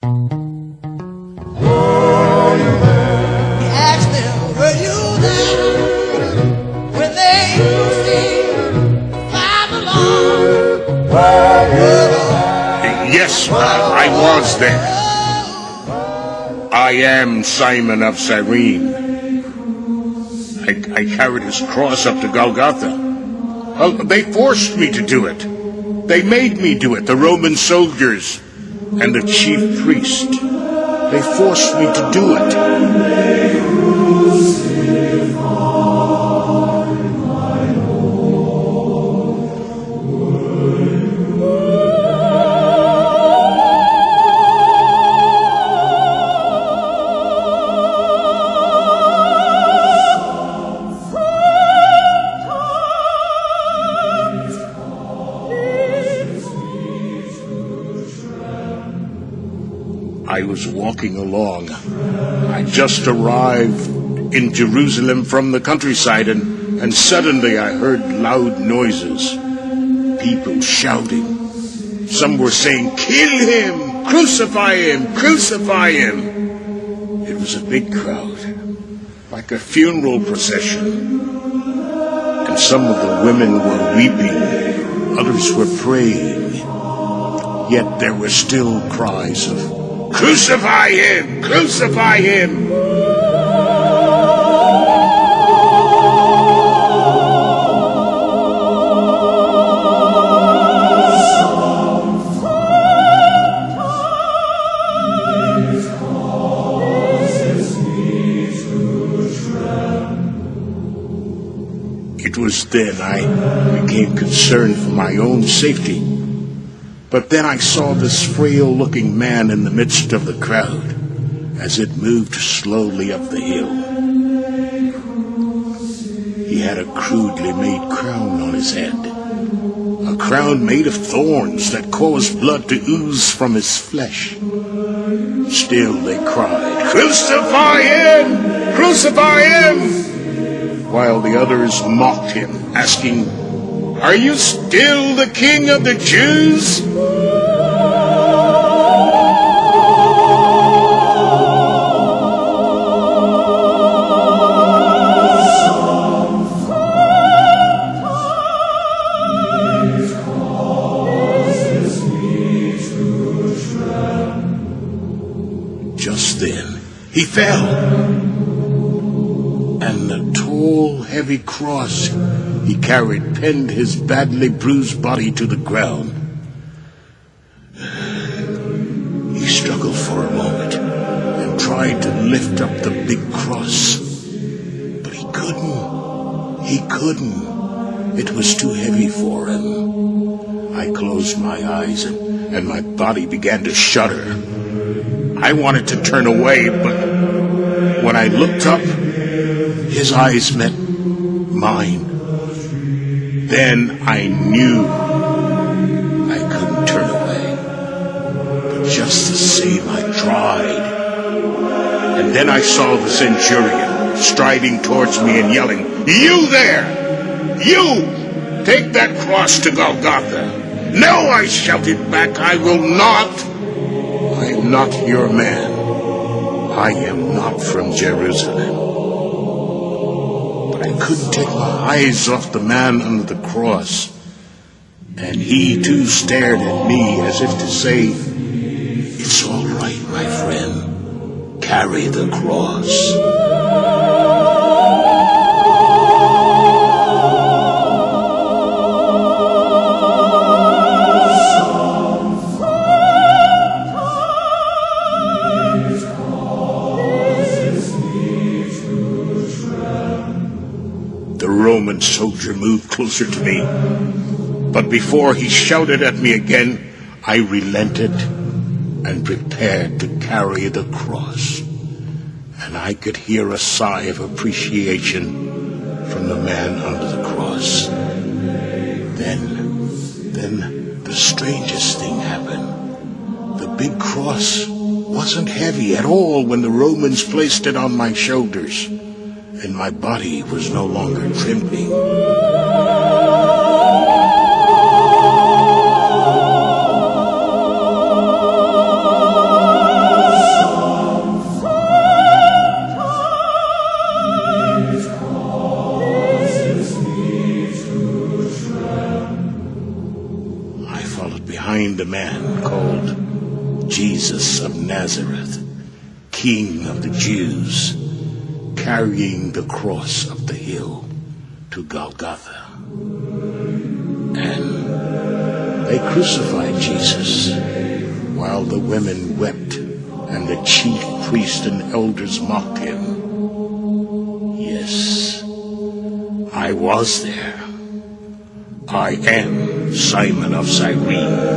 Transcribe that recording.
He asked them, were you there when they sing five alarm? Yes, I was there. I am Simon of Cyrene. I carried his cross up to Golgotha. Well, they forced me to do it. They made me do it, the Roman soldiers and the chief priest. They forced me to do it. I was walking along. I just arrived in Jerusalem from the countryside, and suddenly I heard loud noises. People shouting. Some were saying, "Kill him! Crucify him! Crucify him!" It was a big crowd, like a funeral procession. And some of the women were weeping. Others were praying. Yet there were still cries of, "Crucify him! Crucify him!" It was then I became concerned for my own safety. But then I saw this frail-looking man in the midst of the crowd as it moved slowly up the hill. He had a crudely made crown on his head, a crown made of thorns that caused blood to ooze from his flesh. Still they cried, "Crucify him! Crucify him!" while the others mocked him, asking, "Are you still the king of the Jews?" Just then, he fell, and the tall, heavy cross he carried pinned his badly bruised body to the ground. He struggled for a moment and tried to lift up the big cross, but he couldn't. He couldn't. It was too heavy for him. I closed my eyes and my body began to shudder. I wanted to turn away, but when I looked up, his eyes met mine. Then I knew I couldn't turn away. But just the same, I tried. And then I saw the centurion striding towards me and yelling, "You there! You! Take that cross to Golgotha!" "No," I shouted back, "I will not. I am not your man. I am not from Jerusalem." I couldn't take my eyes off the man under the cross, and he too stared at me as if to say, "It's all right, my friend. Carry the cross." The Roman soldier moved closer to me, but before he shouted at me again, I relented and prepared to carry the cross. And I could hear a sigh of appreciation from the man under the cross. Then the strangest thing happened. The big cross wasn't heavy at all when the Romans placed it on my shoulders, and my body was no longer trembling. find a man called Jesus of Nazareth, King of the Jews, carrying the cross up the hill to Golgotha. And they crucified Jesus while the women wept and the chief priests and elders mocked him. Yes, I was there. I am Simon of Cyrene.